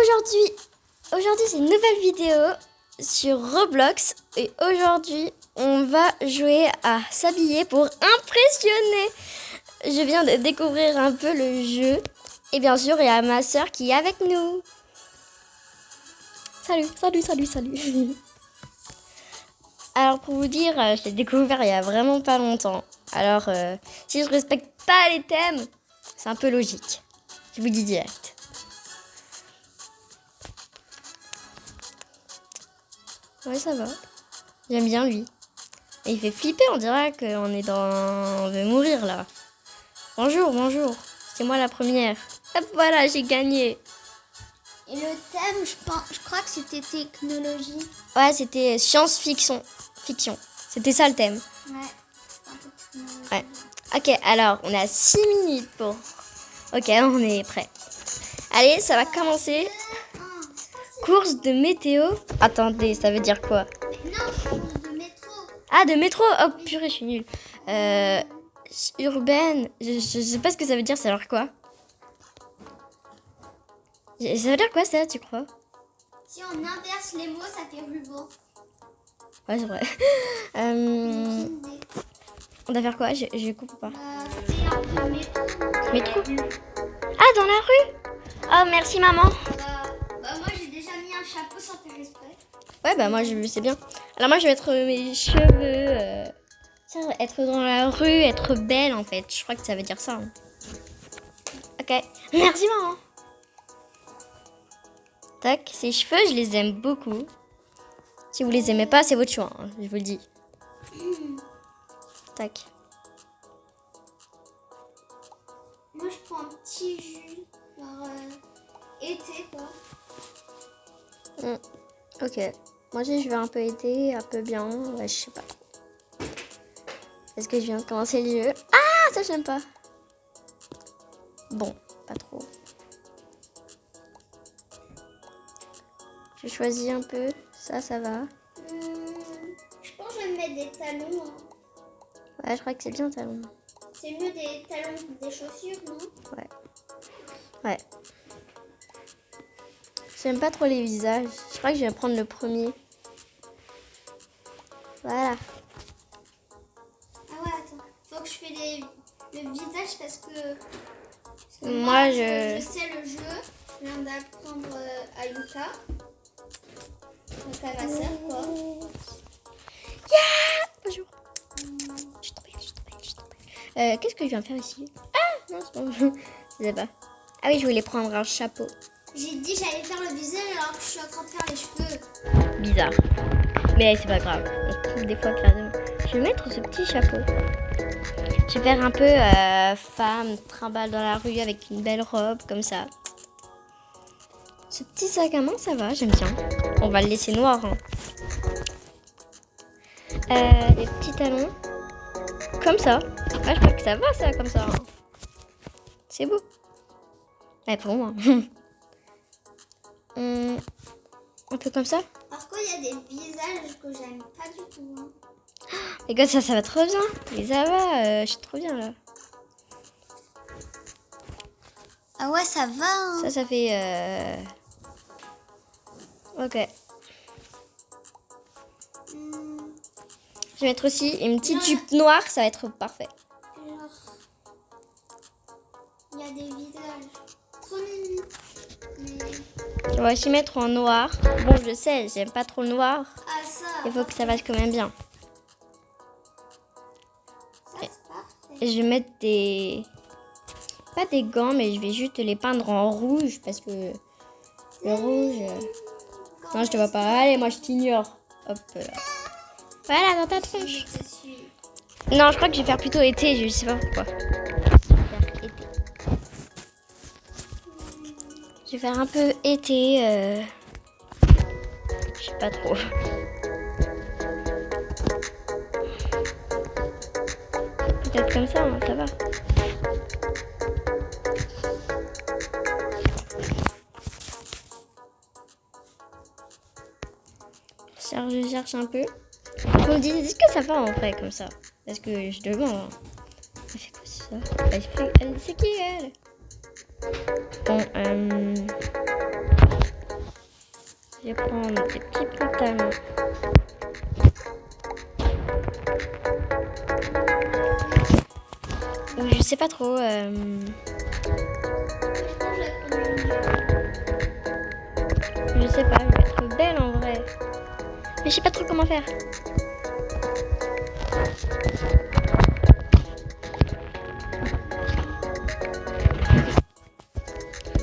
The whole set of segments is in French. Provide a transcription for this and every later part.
Aujourd'hui c'est une nouvelle vidéo sur Roblox et aujourd'hui on va jouer à s'habiller pour impressionner. Je viens de découvrir un peu le jeu et bien sûr il y a ma soeur qui est avec nous. Salut. Alors pour vous dire, je l'ai découvert il y a vraiment pas longtemps. Alors si je respecte pas les thèmes, c'est un peu logique. Je vous dis direct. Ouais, ça va. J'aime bien lui. Et il fait flipper, on dirait qu'on est dans... On veut mourir là. Bonjour. C'est moi la première. Hop, voilà, j'ai gagné. Et le thème, je crois que c'était technologie. Ouais, c'était science-fiction. C'était ça le thème. Ouais. Ok, alors, on a 6 minutes pour... Ok, on est prêt. Allez, ça va commencer. Course de météo. Attendez, ça veut dire quoi? Non, course de métro. Ah, de métro. Oh, purée, je suis nulle. Urbaine. Je sais pas ce que ça veut dire, ça veut dire quoi? Ça veut dire quoi, ça, tu crois? Si on inverse les mots, ça fait ruban. Ouais, c'est vrai. On va faire quoi? Je comprends pas. C'est un peu métro. Métro? Ah, dans la rue? Oh, merci, maman. Moi, j'ai déjà mis un chapeau sans faire exprès. Ouais, bah moi, je sais bien. Alors moi, je vais mettre mes cheveux... Ça, être dans la rue, être belle, en fait. Je crois que ça veut dire ça. Hein. Ok. Merci, maman. Tac, ces cheveux, je les aime beaucoup. Si vous les aimez pas, c'est votre choix, hein, je vous le dis. Tac. Moi, je prends un petit jus, genre été, quoi. Ok. Moi, je vais un peu été, un peu bien. Ouais, je sais pas trop. Est-ce que je viens de commencer le jeu? Ah, ça, j'aime pas. Bon, pas trop. Je choisis un peu. Ça va. Je pense que je vais me mettre des talons. Hein. Ouais, je crois que c'est bien, talon. C'est mieux des talons que des chaussures, non? Ouais. J'aime pas trop les visages. Je crois que je vais prendre le premier. Voilà. Ah ouais, attends. Faut que je fasse le visage parce que moi, je sais le jeu. Je viens d'apprendre à Yuka. Donc à ma sœur, quoi. Yeah! Bonjour. Je suis trop belle. Qu'est-ce que je viens de faire ici? Ah! Non, c'est pas bon. Je sais pas. Ah oui, je voulais prendre un chapeau. J'ai dit j'allais faire le visage alors que je suis en train de faire les cheveux. Bizarre. Mais c'est pas grave. On trouve des fois faire de... Je vais mettre ce petit chapeau. Je vais faire un peu femme, trimballe dans la rue avec une belle robe, comme ça. Ce petit sac à main, ça va, j'aime bien. On va le laisser noir. Hein. Les petits talons. Comme ça. Ah, je crois que ça va, ça, comme ça. Hein. C'est beau. Ouais, pour moi. Un peu comme ça. Par contre, il y a des visages que j'aime pas du tout. Hein. Les gars, ça va trop bien. Mais ça va, je suis trop bien là. Ah ouais, ça va. Hein. Ça fait... Ok. Je vais mettre aussi une petite jupe noire, ça va être parfait. Genre, il y a des visages trop mignons. Je vais aussi mettre en noir. Bon, je sais, j'aime pas trop le noir. Ah ça. Il faut que ça vache quand même bien. Ça c'est parfait. Et je vais mettre des... Pas des gants, mais je vais juste les peindre en rouge parce que le rouge... Non, je te vois pas. Allez, moi je t'ignore. Hop là. Voilà, dans ta tronche. Non, je crois que je vais faire plutôt été, je sais pas pourquoi. Je vais faire un peu été. Je sais pas trop. Peut-être comme ça, hein, ça va. Je cherche un peu. Vous me dites, est-ce que ça va en vrai comme ça? Parce que je demande. Hein. Elle fait quoi ça? C'est qui elle? Bon, Je vais prendre des petits pantalons. Ou je sais pas trop. Je sais pas, je vais être belle en vrai. Mais je sais pas trop comment faire.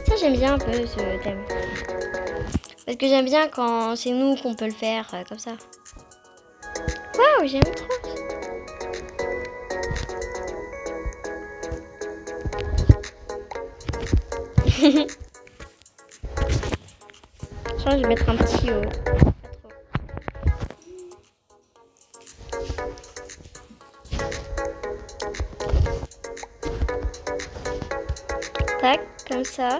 Ça, j'aime bien un peu ce thème. Parce que j'aime bien quand c'est nous qu'on peut le faire comme ça. Waouh, j'aime trop. Je crois que je vais mettre un petit haut. Tac, comme ça.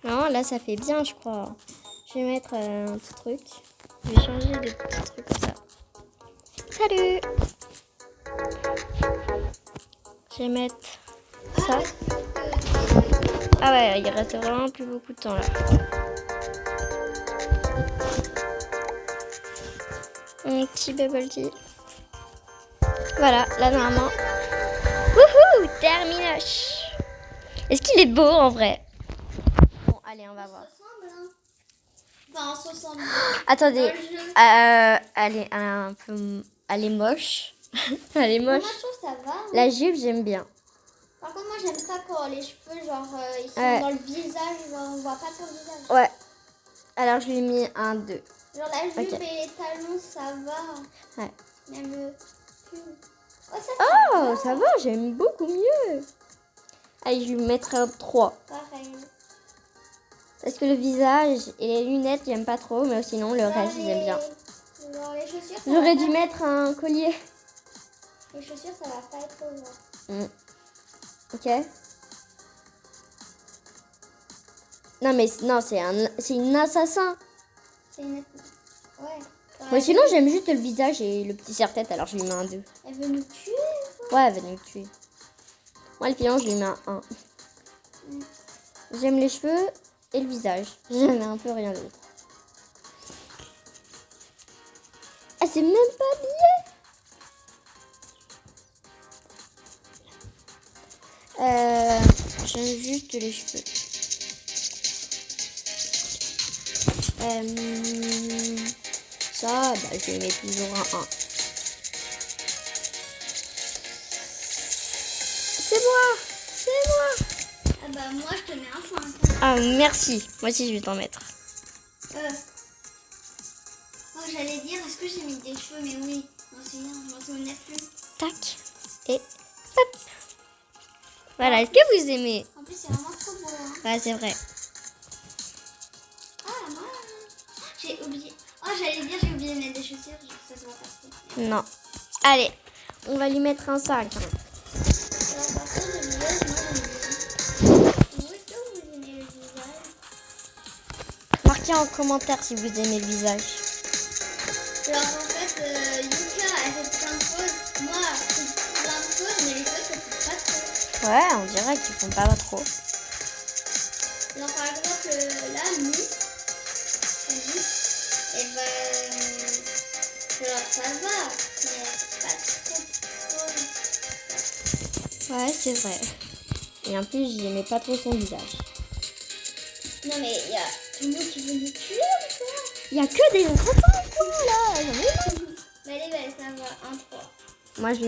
Non, là ça fait bien, je crois. Je vais mettre un petit truc. Je vais changer de petits trucs comme ça. Salut! Je vais mettre ça. Ah ouais, il reste vraiment plus beaucoup de temps là. Un petit bubble tea. Voilà, là normalement. Wouhou! Terminoche! Est-ce qu'il est beau en vrai? Bon, allez, on va voir. Enfin, on se ressemble. Attendez, elle est moche. Elle est moche. Moi, je trouve ça va. Hein. La jupe, j'aime bien. Par contre, moi, j'aime pas quand les cheveux, genre, ils sont dans le visage, genre, on voit pas ton visage. Ouais. Alors, je lui ai mis un 2. Genre, la jupe et les talons, ça va. Ouais. Même le pull. Oh, Ça va, j'aime beaucoup mieux. Allez, je lui mettrai un 3. Pareil. Parce que le visage et les lunettes, j'aime pas trop, mais sinon, le reste, j'aime bien. Genre, les chaussures, ça J'aurais va dû pas. mettre un collier. Les chaussures, ça va pas être genre. Ok. Non, mais non, c'est une assassin. C'est une... Ouais. Moi, sinon, j'aime juste le visage et le petit serre-tête, alors je lui mets un 2. Elle veut nous tuer. Ouais, elle va nous tuer. Moi, le filon, je lui mets un 1. J'aime les cheveux et le visage. J'aime un peu rien d'autre. Ah, c'est même pas bien. J'aime juste les cheveux. Ça, bah, je lui mets toujours un 1. C'est moi. C'est moi. Ah bah, moi, je te mets un 5. Ah, merci. Moi aussi, je vais t'en mettre. Oh, j'allais dire, est-ce que j'ai mis des cheveux? Mais oui. Non, c'est bien, je m'en souviens plus. Tac. Et hop. Voilà, est-ce que vous aimez? En plus, c'est vraiment trop beau. Hein. Ouais, c'est vrai. Ah, moi, j'ai oublié. Oh, j'allais dire, j'ai oublié de mettre des chaussures. Ça se voit pas trop. Non. Allez, on va lui mettre un 5. Alors, par contre, le visage, moi, j'aime bien. Vous, est-ce que vous aimez le visage? Marquez en commentaire si vous aimez le visage. Alors, en fait, Yuka, elle fait plein de choses. Moi, je fais plein de choses, mais les choses, ça fait pas trop. Ouais, on dirait qu'ils font pas trop. Alors, par exemple, là, Miss, et ben, alors, ça va, mais c'est pas trop. Ouais, c'est vrai. Et en plus, j'aimais pas trop son visage. Non, mais il y a tout le monde qui veut nous tuer ou quoi? Il y a que des enfants, quoi, là. J'en ai marre. Mais elle est belle, ça va, 1-3. Moi, je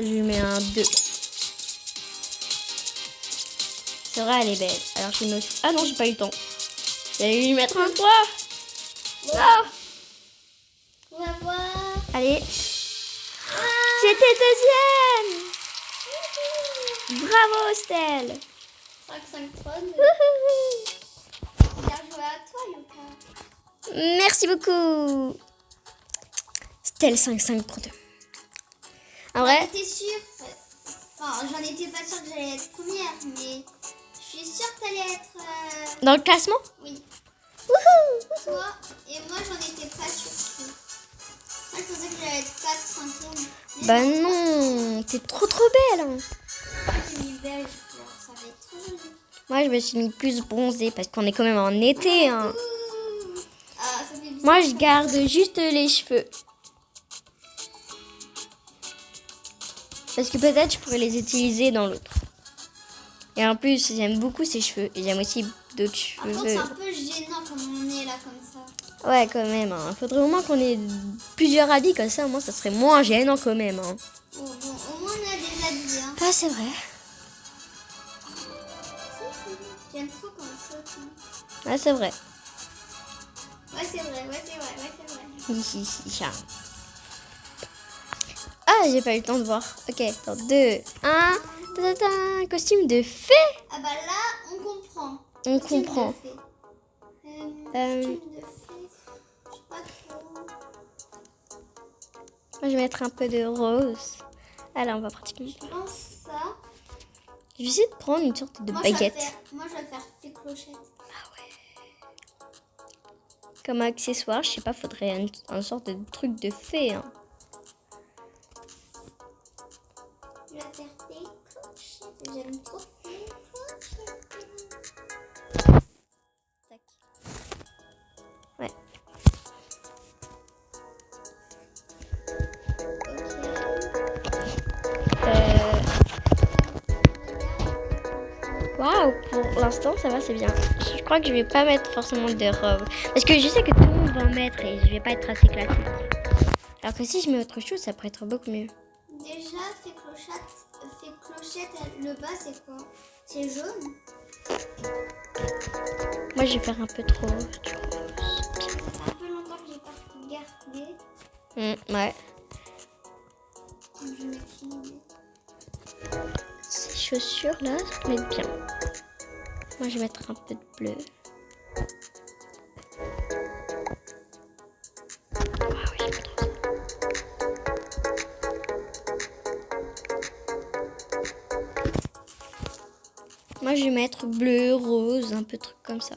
lui mets un 2. C'est vrai, elle est belle. Alors, je lui mets... Ah non, j'ai pas eu le temps. J'allais lui mettre un 3. Bon. Ah, On va voir. allez. J'étais deuxième. Bravo, Estelle. 5-5-3. Wouhou. Bien joué à toi, Yuka. Merci beaucoup. Estelle 5-5-3-2. En vrai, J'étais sûre. Enfin, j'en étais pas sûre que j'allais être première, mais je suis sûre que t'allais être. dans le classement. Oui. Wouhou. Toi et moi, j'en étais pas sûre. Moi, je pensais que j'allais être 4-5e. Bah non, t'es trop belle. Hein. J'ai mis beige, alors ça va être trop joli. Moi, je me suis mis plus bronzée parce qu'on est quand même en été. Hein. fait bizarre. Moi, je garde juste les cheveux. Parce que peut-être je pourrais les utiliser dans l'autre. Et en plus, j'aime beaucoup ces cheveux. Et j'aime aussi d'autres Par contre, cheveux. c'est un peu gênant comme on est là, comme ça. Ouais, quand même. Hein. Faudrait au moins qu'on ait plusieurs habits. Comme ça, au moins, ça serait moins gênant quand même. Hein. Bon, au moins, on a des habits. Hein. Ah, c'est vrai. J'aime trop quand on saute. Hein. Ah, c'est vrai. Ouais, c'est vrai. Ah, j'ai pas eu le temps de voir. Ok, dans 2, 1. Un costume de fée. Ah bah là, on comprend. On Costume comprend. de fée. Costume de fée, je sais pas trop. Moi, je vais mettre un peu de rose. Alors, on va pratiquement. Je pense ça. Je vais essayer de prendre une sorte de baguette. Moi, je vais faire fée clochette. Comme accessoire, je sais pas, faudrait un sorte de truc de fée. Hein. Je vais faire fée clochette. J'aime trop fée clochette. Tac. Ouais. Waouh, pour l'instant ça va, c'est bien. Je crois que je vais pas mettre forcément de robe. Parce que je sais que tout le monde va en mettre et je vais pas être assez classique. Alors que si je mets autre chose, ça pourrait être beaucoup mieux. Déjà, fée clochette, le bas c'est quoi? C'est jaune? Moi je vais faire un peu trop. Ça fait un peu longtemps que j'ai pas regardé. Ouais. Je vais mettre une idée. Ces chaussures là, ça me met bien. Moi je vais mettre un peu de bleu. Ah oui, j'aime trop ça. Moi je vais mettre bleu, rose, un peu de trucs comme ça.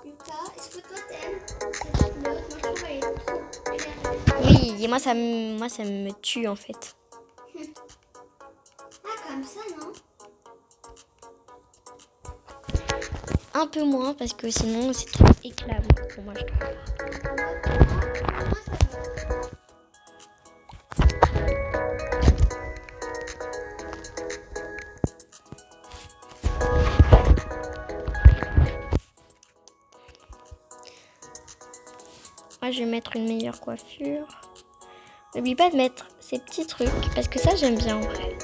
Lucas, est-ce que toi t'aimes cette couleur? Moi je trouve qu'elle est trop claire. Oui, et moi ça me tue en fait. Ah, comme ça, non? Un peu moins parce que sinon c'est trop éclat pour moi je trouve. Moi je vais mettre une meilleure coiffure. N'oublie pas de mettre ces petits trucs parce que ça j'aime bien en vrai.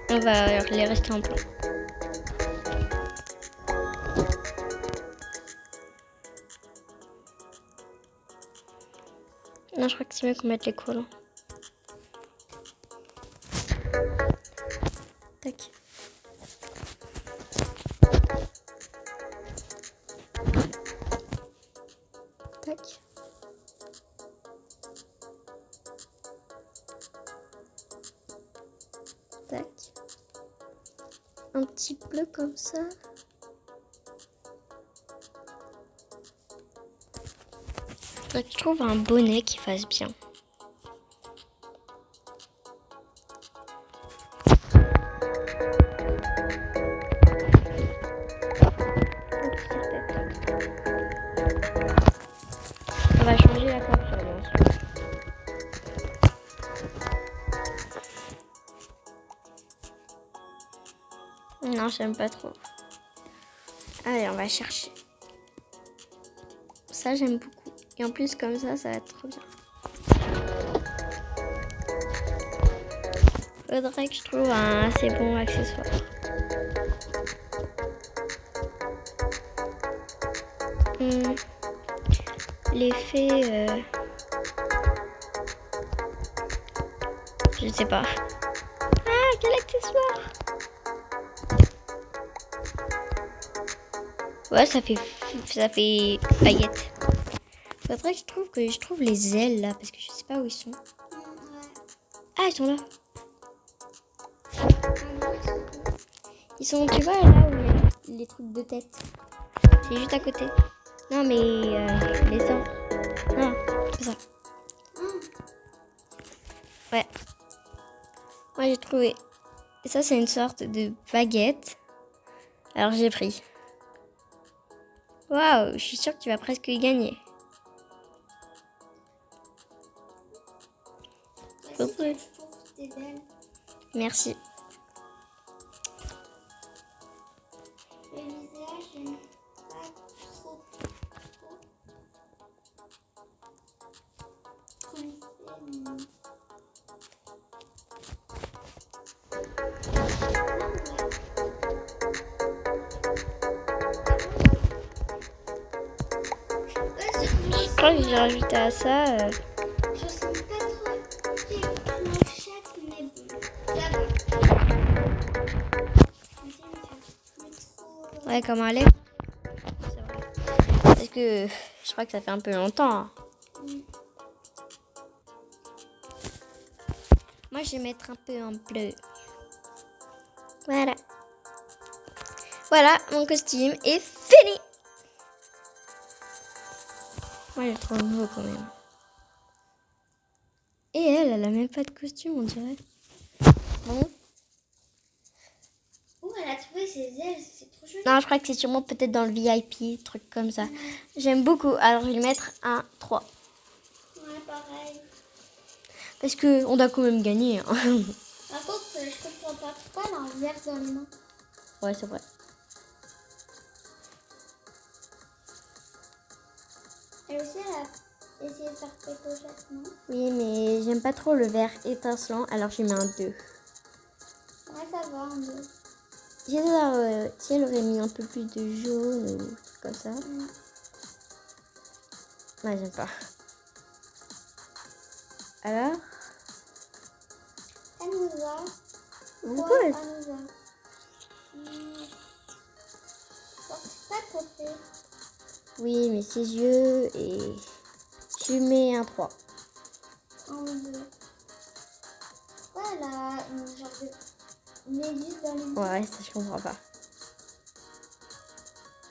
On va les rester en plan. Non, je crois que c'est mieux qu'on mette les collants. Tac. Tac. Tac. Un petit bleu comme ça. Faudrait que je trouve un bonnet qui fasse bien. On va changer la coiffure bien sûr. Non, j'aime pas trop. Allez, on va chercher. Ça, j'aime beaucoup. Et en plus, comme ça va être trop bien. Faudrait que je trouve un assez bon accessoire. L'effet... Je sais pas. Ah, quel accessoire! Ouais, ça fait paillette. Faudrait que je trouve les ailes là, parce que je sais pas où ils sont. Ah, ils sont là. Ils sont, tu vois, là où il y a les trucs de tête. C'est juste à côté. Non, mais les os. Non, c'est ça. Ouais. Moi, j'ai trouvé. Et ça, c'est une sorte de baguette. Alors, j'ai pris. Waouh, je suis sûre que tu vas presque y gagner. Bah, si, je trouve que t'es belle. Merci. Le visage, j'aime pas trop. Comme c'est, Je crois que j'ai rajouté à ça. Je sens pas trop clochette, mais bon, ça va. Mais si, je suis trop... Ouais, comment aller? C'est vrai. Parce que je crois que ça fait un peu longtemps. Moi, je vais mettre un peu en bleu. Voilà. Voilà, mon costume est fini. Moi, il est trop nouveau quand même. Et elle a même pas de costume, on dirait. Bon. Oh, elle a trouvé ses ailes, c'est trop joli. Non, je crois que c'est sûrement peut-être dans le VIP, truc comme ça. J'aime beaucoup. Alors, je vais lui mettre un 3. Ouais, pareil. Parce qu'on doit quand même gagner. Hein. Par contre, je comprends pas pourquoi elle a un verre dans les mains. Ouais, c'est vrai. Elle aussi, elle a essayé de faire des clochettes, non? Oui, mais j'aime pas trop le vert étincelant, alors je lui mets un 2. Ouais, ça va, un peu. J'adore, si elle aurait mis un peu plus de jaune ou truc comme ça. Ouais, j'aime pas. Alors? Elle nous a. Pourquoi Elle nous a. C'est pas trop fait. Oui, mais ses yeux et... Je lui mets un 3. Un ou deux. Ouais, elle a une genre de méduse dans les mains. Ouais, ça je comprends pas.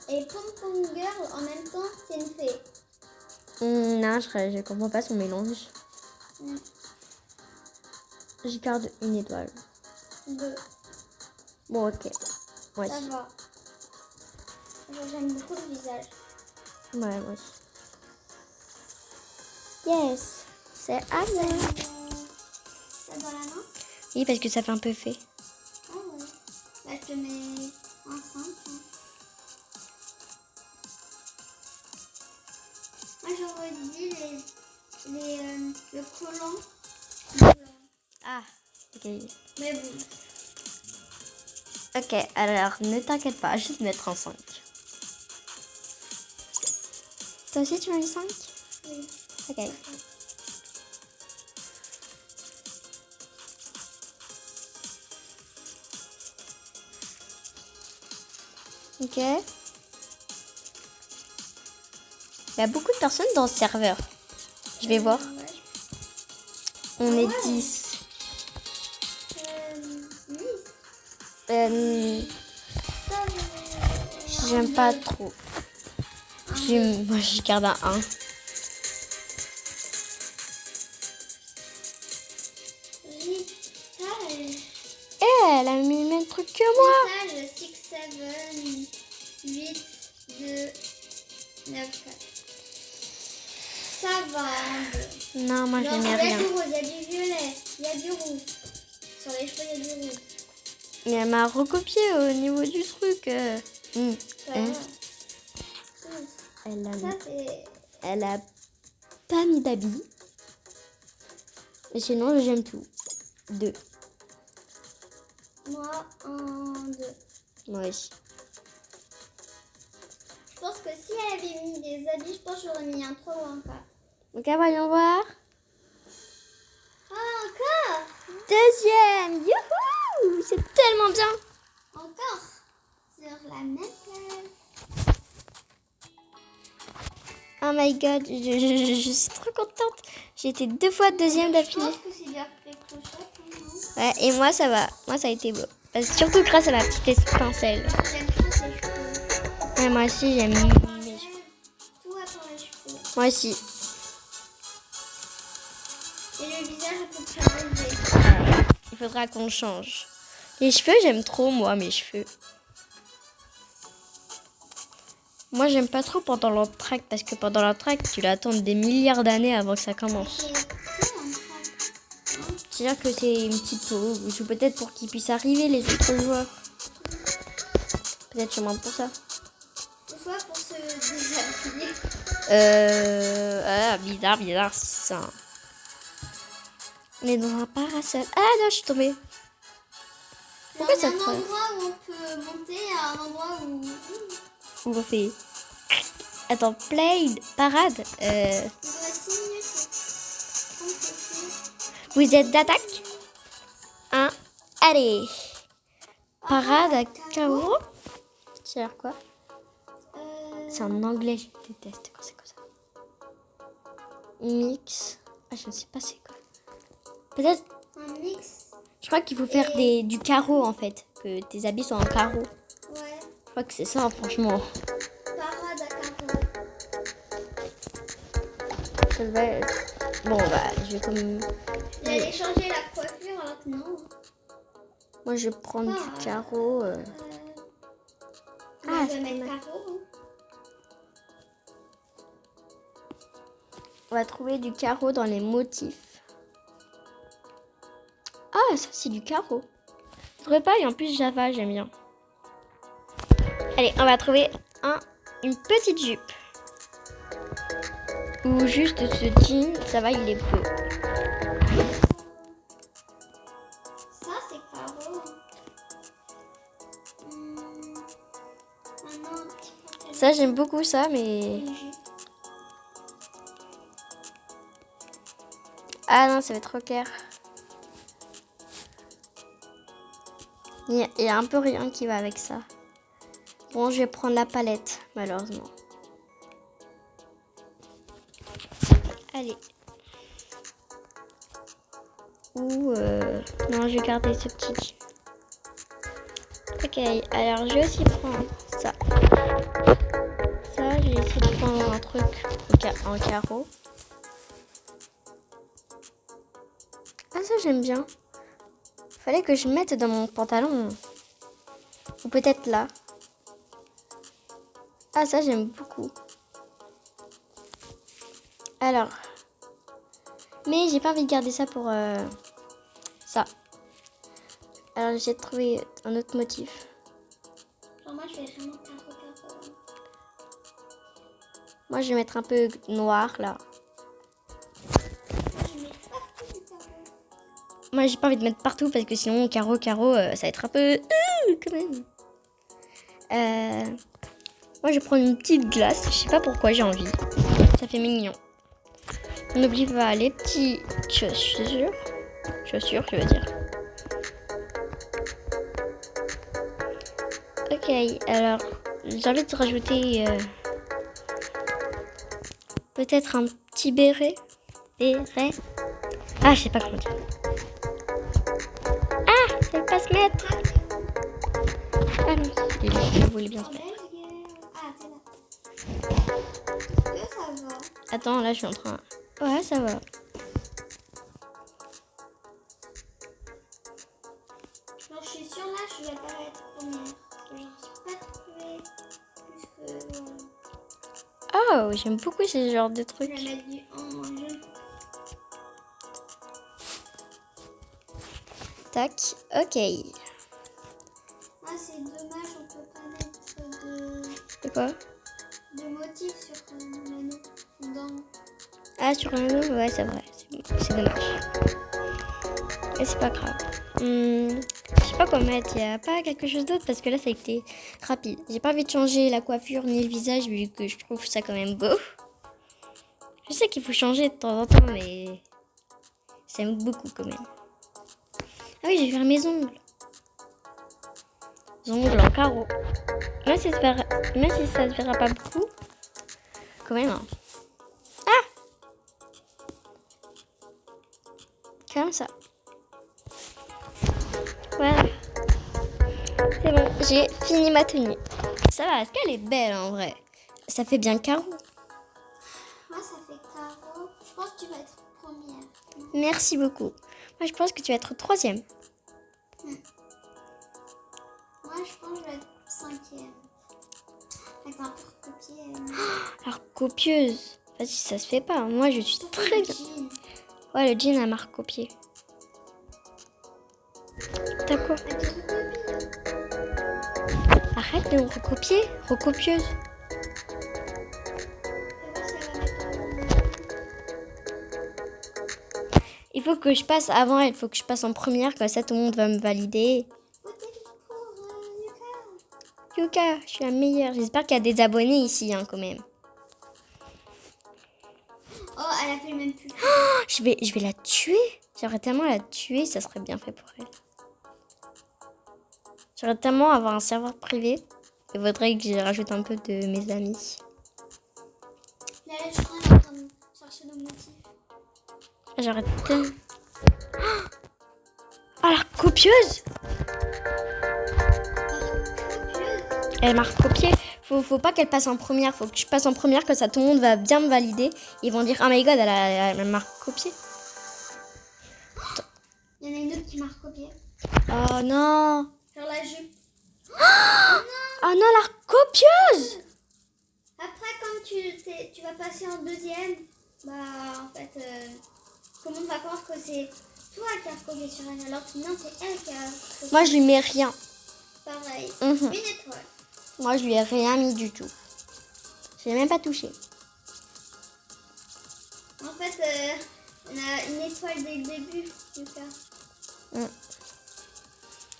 Et Pom Pom Girl, en même temps, c'est une fée. Non, je comprends pas son mélange. Je garde une étoile. 2. Bon, ok. Ouais. Ça va. J'aime beaucoup le visage. Ouais, moi aussi. Yes, c'est à moi. Ça dans la main? Oui, parce que ça fait un peu fait. Ah ouais. Bah, je te mets un 5. Moi, j'aurais dit le collant. Ah, ok. Mais bon. Ok, alors ne t'inquiète pas, je vais te mettre en 5. Toi aussi, tu m'as mis 5? Oui. Ok. Ok. Il y a beaucoup de personnes dans ce serveur. Je vais voir. Ouais. On Ah est ouais. 10. J'aime pas trop. Moi, je garde un 1. Elle a mis le même truc que moi. Rital 6, 7, 8, 2, 9, 4. Ça va. Non, moi, je Non, mets il y a rien. du rose, il y a du violet, il y a du rouge. Sur les cheveux, il y a du rouge. Mais elle m'a recopié au niveau du truc. Ça va. Ça, c'est... Elle a pas mis d'habits. Mais sinon, j'aime tout. 2. Moi, 1, 2. Moi aussi. Je pense que si elle avait mis des habits, je pense que j'aurais mis un 3 ou un 4. Ok, voyons voir. Ah, encore! Deuxième. Youhou! C'est tellement bien. Encore! Sur la même place. Oh my god, je suis trop contente. J'ai été 2 fois deuxième Je d'affilée. pense que c'est bien fait clochette, non? Ouais, et moi, ça va. Moi, ça a été beau. Surtout grâce à ma petite étincelle. J'aime trop ses cheveux. Ouais, moi aussi, j'aime mes cheveux. Tout à part les cheveux. Moi aussi. Et le visage un peu plus relevé. Il faudra qu'on change. Les cheveux, j'aime trop, moi, mes cheveux. Moi, j'aime pas trop pendant l'entracte parce que pendant l'entracte, tu l'attends des milliards d'années avant que ça commence. C'est-à-dire que c'est une petite pause, ou peut-être pour qu'ils puissent arriver les autres joueurs. Peut-être sûrement pour ça. Soit pour se déshabiller. Bizarre ça. On est dans un parasol. Ah non, je suis tombée. Pourquoi ça Il y a te un endroit où on peut monter à un endroit où... Où on fait... Attends, play, parade. Il reste 6 minutes. Vous êtes d'attaque 1. Allez. Parade à carreau. Ça a l'air quoi? C'est en anglais, je déteste quand c'est comme ça. Mix. Ah, je ne sais pas c'est quoi. Peut-être... Un mix. Je crois qu'il faut faire du carreau en fait. Que tes habits soient en carreau. Ouais. Je crois que c'est ça, franchement. Parade à carreau. Ça va être... Bon, bah, je vais comme... J'allais changer la coiffure alors que non. Moi, je vais prendre du carreau. Je vais mettre carreau. On va trouver du carreau dans les motifs. Ah, ça, c'est du carreau. Je trouve pas, et en plus, Java, j'aime bien. Allez, on va trouver une petite jupe. Ou juste ce jean, ça va, il est bleu. Ça, c'est carreau. Ça, j'aime beaucoup ça, mais... Ah non, ça va être trop clair. Il y a un peu rien qui va avec ça. Bon, je vais prendre la palette, malheureusement. Allez. Ou non, je vais garder ce petit. Ok, alors je vais aussi prendre ça. Ça, j'ai essayé de prendre un truc en carreau. Ah, ça, j'aime bien. Fallait que je mette dans mon pantalon. Ou peut-être là. Ah, ça, j'aime beaucoup. Alors. Mais j'ai pas envie de garder ça pour ça. Alors, j'essaie de trouver un autre motif. Genre, moi, je vais vraiment carreau. Moi, je vais mettre un peu noir, là. Moi, j'ai pas envie de mettre partout parce que sinon, carreau, ça va être un peu... quand même. Moi, je vais prendre une petite glace. Je sais pas pourquoi j'ai envie. Ça fait mignon. On n'oublie pas les petits chaussures. Chaussures, je veux dire. Ok, alors, j'ai envie de rajouter peut-être un petit béret. Ah, je sais pas comment dire. Ah, ça veut pas se mettre. Ah non, je voulais bien se mettre. Ah, t'es là. Est-ce que ça va? Attends, là, je suis en train... Ouais, ça va. Genre, je suis sûre là, je vais pas être première. Je n'ai pas trouvé plus que... Oh, j'aime beaucoup ce genre de Je trucs. vais mettre du orange. Tac, ok. Ah, c'est dommage, on peut pas mettre De quoi? de motifs sur l'anneau. Dans... Ah, sur l'anneau, ouais, c'est vrai. C'est dommage. Mais c'est pas grave. Je sais pas quoi mettre. Il n'y a pas quelque chose d'autre parce que là, ça a été rapide. J'ai pas envie de changer la coiffure ni le visage vu que je trouve ça quand même beau. Je sais qu'il faut changer de temps en temps, mais ça aime beaucoup quand même. Ah oui, je vais faire mes ongles. Ongles en carreau. Même si ça se verra pas beaucoup. Quand même. Hein. Ah! Comme ça. Voilà. C'est bon, j'ai fini ma tenue. Ça va, est-ce qu'elle est belle en vrai? Ça fait bien carreau. Moi, ça fait carreau. Je pense que tu vas être première. Merci beaucoup. Moi, je pense que tu vas être troisième. Moi, je pense que je vais être cinquième. Attends, pour copier. Alors, copieuse. Vas-y, ça se fait pas. Moi, je suis très bien. Jean. Ouais, le jean, la marque copier. T'as quoi? Ah, tu recopies. Arrête de me recopier. Recopieuse. Fais voir si elle va mettre Il faut que je passe avant elle. Il faut que je passe en première. Comme ça, tout le monde va me valider. Votez pour Yuka. Yuka, je suis la meilleure. J'espère qu'il y a des abonnés ici, hein, quand même. Oh, elle a fait le même pub. Je vais la tuer. J'aimerais tellement la tuer. Ça serait bien fait pour elle. J'aimerais tellement avoir un serveur privé. Il faudrait que je rajoute un peu de mes amis. Là, je crois qu'elle est en train de chercher nos motifs. J'aurais tellement... Oh, la copieuse! Elle m'a recopié. Faut pas qu'elle passe en première. Faut que je passe en première, que ça tout le monde va bien me valider. Ils vont dire, oh my god, elle m'a recopié. Il y en a une autre qui m'a recopié. Oh non! Sur la jupe. Oh non, la copieuse! Après, comme tu vas passer en deuxième, bah en fait, tout le monde va croire que c'est toi qui as recopié sur elle. Alors que non, c'est elle qui a recopié. Moi, je lui mets rien. Pareil. Mhm. Une étoile. Moi, je lui ai rien mis du tout. Je l'ai même pas touché. En fait, on a une étoile dès le début, Lucas.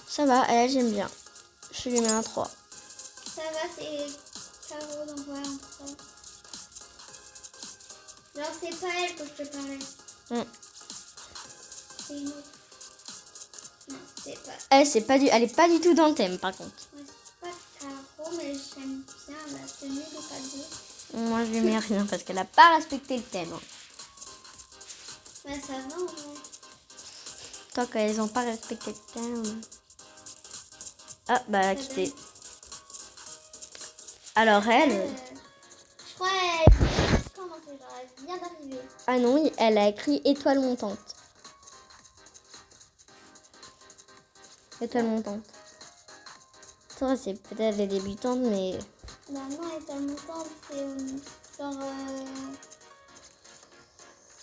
Ça va, elle, j'aime bien. Je lui mets un 3. Ça va, c'est Caro, donc voilà, on prend. Genre, c'est pas elle que je te parlais. C'est une autre. Non, c'est pas. Elle est pas du tout dans le thème, par contre. Ouais, c'est pas Caro, mais j'aime bien la tenue de cadeau. Moi, je lui mets rien parce qu'elle a pas respecté le thème. Ouais, ça va, en vrai. Tant qu'elles ont pas respecté le thème. Ah, bah, elle a quitté. Alors, elle... Je crois qu'elle. Comment c'est, genre, elle vient d'arriver. Ah non, elle a écrit étoile montante. Étoile montante. C'est vrai, c'est peut-être les débutantes, mais... Bah non, étoile montante, c'est genre.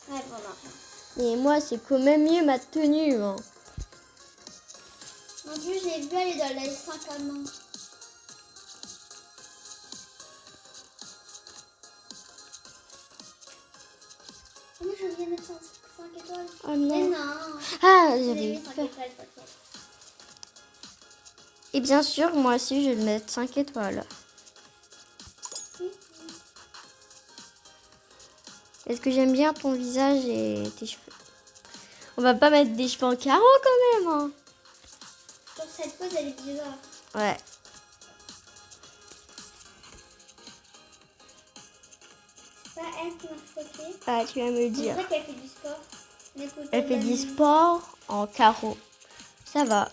Ouais, voilà. Et moi, c'est quand même mieux ma tenue. Hein. En plus, j'ai vu aller dans les 5 à main. Moi, je viens mettre 5 étoiles. Oh Mais non. non. Ah, J'ai j'avais mis 5 peur. étoiles, t'inquiète. Et bien sûr, moi aussi, je vais mettre 5 étoiles. Est-ce que j'aime bien ton visage et tes cheveux? On va pas mettre des cheveux en carreau quand même. Hein. Sur cette pose, elle est bizarre. Ouais. C'est pas elle qui m'a recopié. Ah, tu vas me le C'est dire. vrai qu'elle fait du sport. Écoute, Elle fait du sport en carreau. Ça va.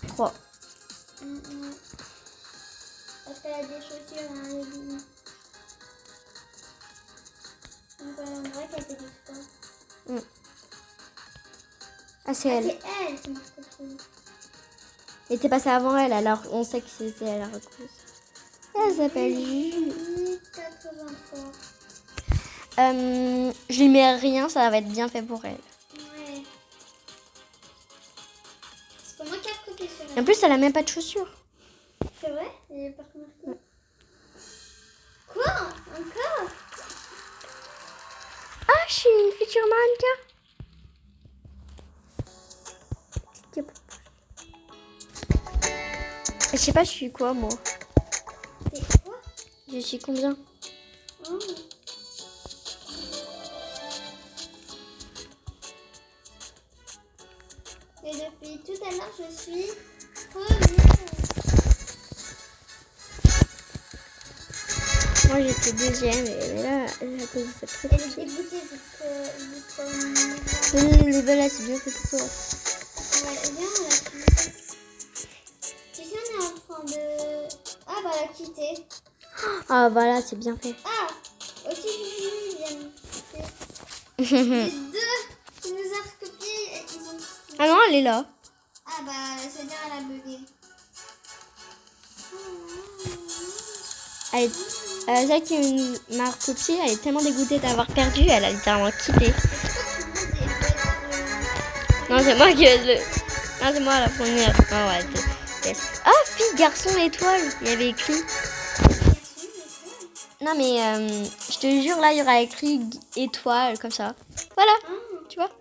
3. Parce qu'elle a des chaussures dans les lignes. Donc on dirait qu'elle fait du sport. Ah, c'est elle. C'est elle qui m'a recopié. Et t'es passé avant elle, alors on sait que c'était elle la recluse. Elle s'appelle Julie. 83. Je lui mets rien, ça va être bien fait pour elle. Ouais. C'est pas moi qui a recopié sur Et elle. en plus, elle a même pas de chaussures. C'est vrai? Et par contre, quoi? Encore? Ah, je suis une future mannequin. Je sais pas, je suis quoi moi? C'est quoi? Je suis combien? Oh. Et depuis tout à l'heure, je suis première. Moi j'étais deuxième, mais là, à cause de cette Elle est petite. dégoûtée vu que Les balles, c'est bien fait pour toi. ouais, viens, on l'a quitté. Tu sais, on est en train de. Ah, bah, elle a quitté. Ah voilà, c'est bien fait. Ah, aussi, Julie vient de quitter. Les deux qui nous a recopiés, ils ont. Ah non, elle est là. Ah, bah, c'est-à-dire, elle a bugué. Celle qui m'a recopié, elle est tellement dégoûtée d'avoir perdu, elle a littéralement quitté. Non, c'est moi qui vais le... Non, c'est moi la première. Oh, ouais, ah, fille, garçon, étoile. Il y avait écrit. Non, mais je te jure, là, il y aura écrit étoile, comme ça. Voilà, tu vois.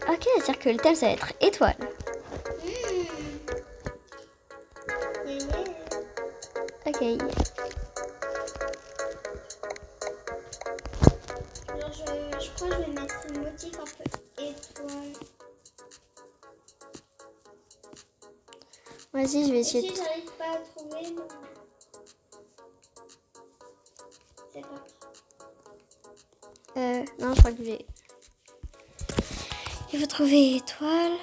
Ok, c'est-à-dire que le thème, ça va être étoile. Ok. Alors, je crois que je vais mettre un motif un peu étoile. Moi aussi, je vais essayer. Si j'arrive pas à trouver, c'est pas grave. Non, je crois que j'ai... Il faut trouver étoile.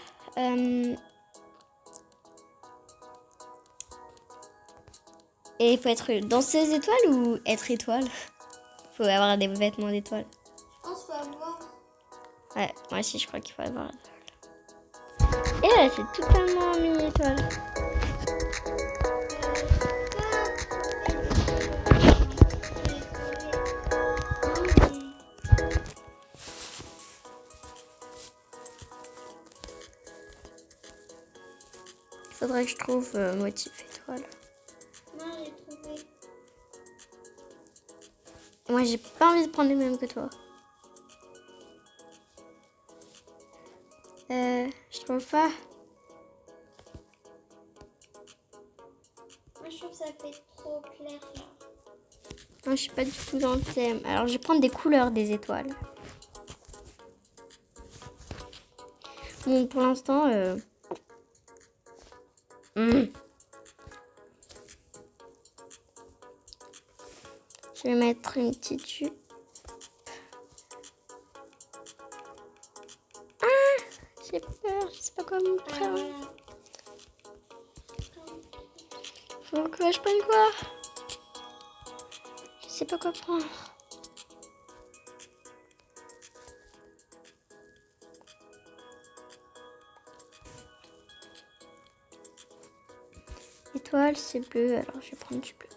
Et il faut être danseuse étoile ou être étoile? Il faut avoir des vêtements d'étoile. Je pense qu'il faut avoir. Ouais, moi aussi, je crois qu'il faut avoir l'étoile. Et là, c'est totalement mini étoile. Faudrait que je trouve motif étoile. Moi, j'ai trouvé. Moi, j'ai pas envie de prendre les mêmes que toi. Je trouve pas. Moi, je trouve que ça fait trop clair là. Non, je suis pas du tout dans le thème. Alors, je vais prendre des couleurs des étoiles. Bon, pour l'instant... Je vais mettre une petite jupe. Ah, j'ai peur, je sais pas quoi me prendre. Faut que je prenne quoi? Je sais pas quoi prendre. Étoile, c'est bleu, alors je vais prendre du bleu.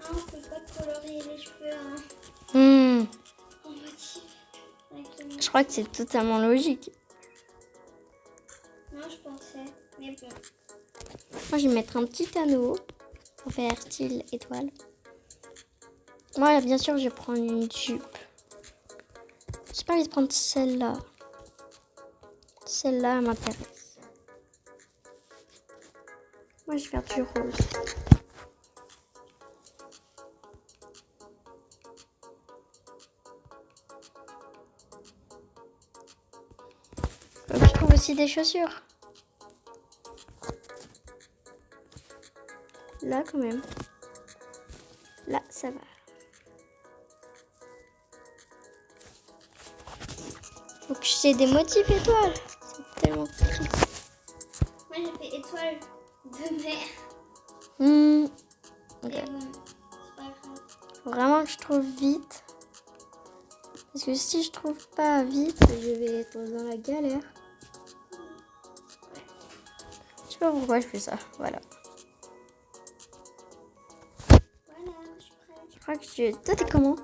Ah, on peut pas colorier les cheveux en motif. Je crois que c'est totalement logique. Non, je pensais, mais bon. Moi, je vais mettre un petit anneau pour faire style étoile. Moi, bien sûr, je vais prendre une jupe. J'ai pas envie de prendre celle-là. Celle-là m'intéresse. Moi, je vais faire du rose. Je trouve aussi des chaussures. Là, quand même. Là, ça va. Donc, j'ai des motifs étoiles. C'est tellement compliqué. Moi, j'ai fait étoile de mer. Okay. Et bon, c'est pas grave. Faut vraiment que je trouve vite. Parce que si je trouve pas vite, je vais être dans la galère. Je sais pas pourquoi je fais ça. Voilà. Voilà, je suis prête. Je crois que je... Toi, t'es comment?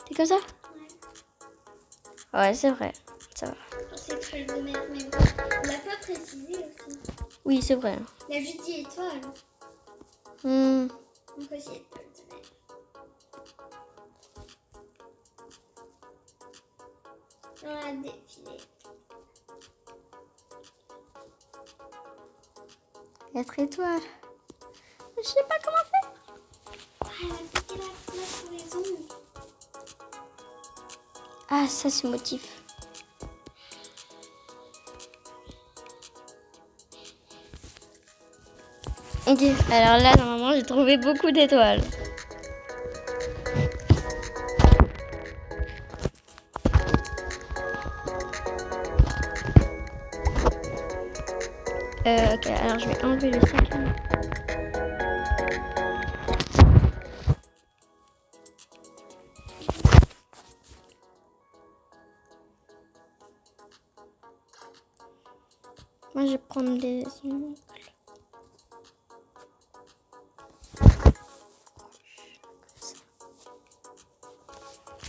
T'es comme ça? Ouais. Ouais, c'est vrai. Ça va. C'est étoile de mer, mais bon. On l'a pas précisé aussi. Oui, c'est vrai. Il a juste dit étoile. Donc aussi étoile de mer. On a défilé. Être étoile. Je sais pas comment faire. Ah, elle a piqué la place sur les ongles. Ah, ça, c'est motif. Ok, alors là, normalement, j'ai trouvé beaucoup d'étoiles. Ok, alors je vais enlever le sac. Moi, je vais prendre des ongles.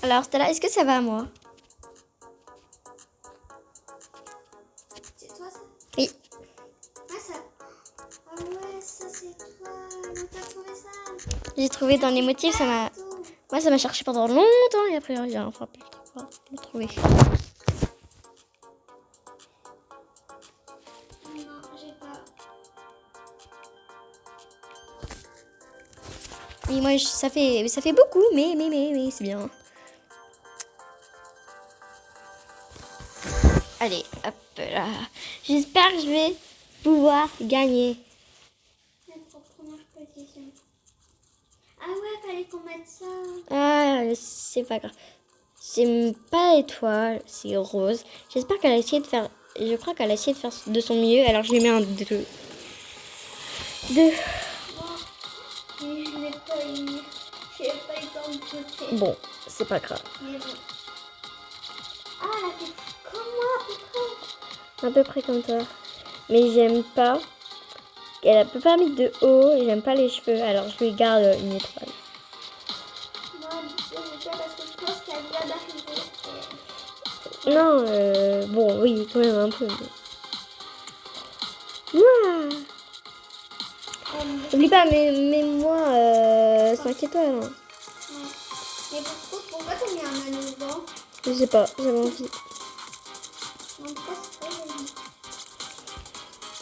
Alors, Stella, est-ce que ça va à moi? C'est toi ça? Oui. Ah ça. Ah ouais, ça c'est toi. Où t'as trouvé ça? J'ai trouvé dans les motifs, ça m'a... Tout. Moi, ça m'a cherché pendant longtemps et après, j'ai enfin pu le trouver. Non, j'ai pas. Oui, moi, ça fait beaucoup, mais c'est bien. Allez, hop là. J'espère que je vais pouvoir gagner. Notre première position. Ah ouais, fallait qu'on mette ça. Ah, c'est pas grave. C'est pas étoile, c'est rose. J'espère qu'elle a essayé de faire... Je crois qu'elle a essayé de faire de son mieux. Alors, je lui mets un 2. 2. Mais je l'ai pas eu. J'ai pas eu le temps de jeter. Bon, c'est pas grave. Mais bon. Ah, elle a fait comme moi à peu près. À peu près comme toi. Mais j'aime pas. Elle a pas mis de haut et j'aime pas les cheveux. Alors, je lui garde une étoile. Moi, je sais parce que je pense qu'elle vient d'arriver. Non, bon, oui, quand même un peu. Moi, n'oublie pas, mets-moi 5 étoiles. Hein. Mais pourquoi t'as mis un anneau dedans? Je sais pas, j'avais envie. Non, pourquoi c'est pas joli?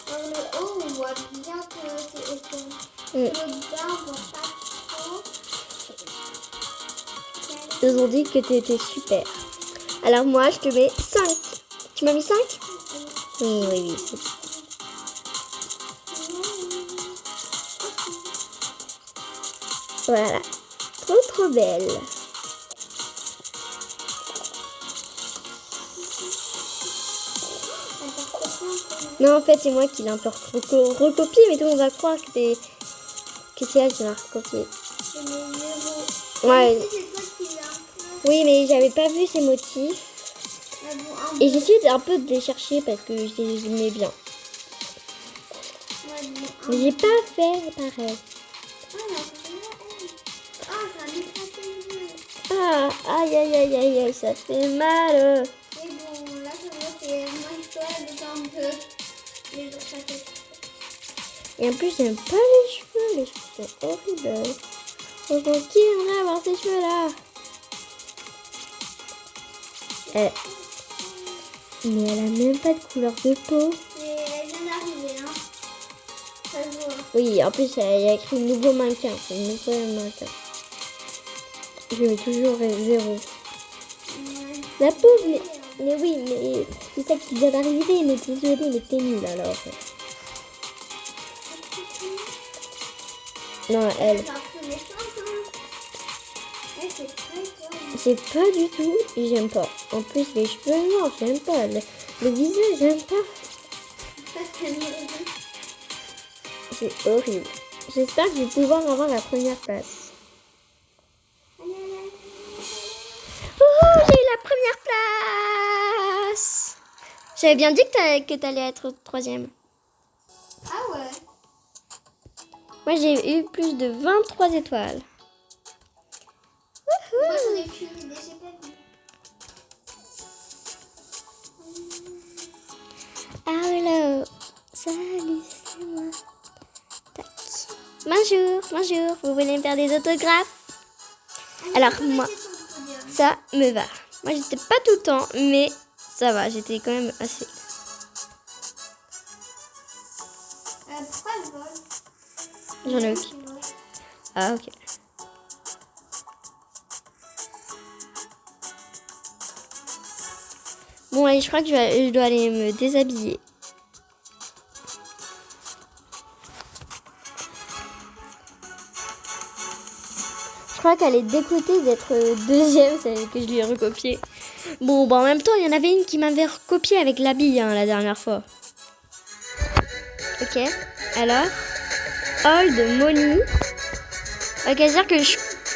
Dans le haut, on voit bien que c'est étoile. Le bas, on voit pas trop. Ils ont dit que t'étais super. Alors moi, je te mets 5. Tu m'as mis 5? Oui. Voilà. Trop belle. Non, en fait, c'est moi qui l'ai un peu recopié, mais tout le monde va croire que c'est elle qui l'a recopié. Ouais. Oui, mais j'avais pas vu ces motifs. Et j'ai essayé un peu de les chercher parce que je les aimais bien. Mais j'ai pas fait pareil. Ah, aïe, ça fait mal. Mais bon, là, ça va, c'est moins histoire de temps que les autres chapeaux. Et en plus, j'aime pas les cheveux. Les cheveux sont horribles. Franchement, qui aimerait avoir ces cheveux-là? Mais elle a même pas de couleur de peau. Mais elle vient d'arriver, hein. Ça se voit. Oui, en plus, il y a écrit nouveau mannequin. C'est un nouveau mannequin. Je mets toujours 0. La pauvre, mais oui, mais c'est ça qui vient d'arriver. Mais désolé, mais t'es nulle alors. Non, elle. C'est pas du tout, j'aime pas. En plus, les cheveux noirs, j'aime pas. Le visage, j'aime pas. C'est horrible. J'espère que je vais pouvoir avoir la première place. Oh, j'ai eu la première place. J'avais bien dit que t'allais être 3e. Ah ouais. Moi, j'ai eu plus de 23 étoiles. Moi, j'en ai fini, mais j'ai pas vu. Hello. Salut, c'est moi. Tac. Bonjour. Vous voulez me faire des autographes? Alors, moi, ça me va. Moi, j'étais pas tout le temps, mais ça va. J'étais quand même assez. Pourquoi elle vole? J'en ai aucune. Ah, ok. Bon, allez, je crois que je dois aller me déshabiller. Je crois qu'elle est dégoûtée d'être 2e, c'est que je lui ai recopié. Bon, en même temps, il y en avait une qui m'avait recopié avec l'habit la dernière fois. Ok, alors, Old Money. Ok, c'est-à-dire que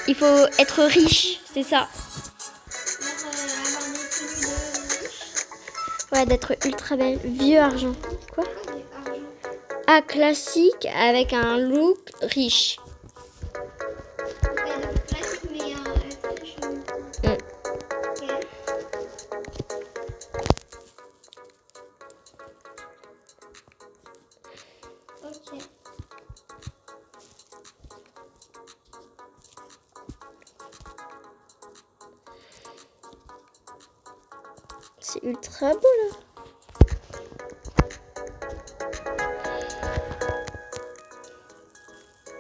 il faut être riche, c'est ça. Ouais, d'être ultra belle. Vieux argent. Quoi? Argent. Ah, classique avec un look riche. Ouais, donc classique, mais riche en même temps. Ok. Ok. C'est ultra beau là.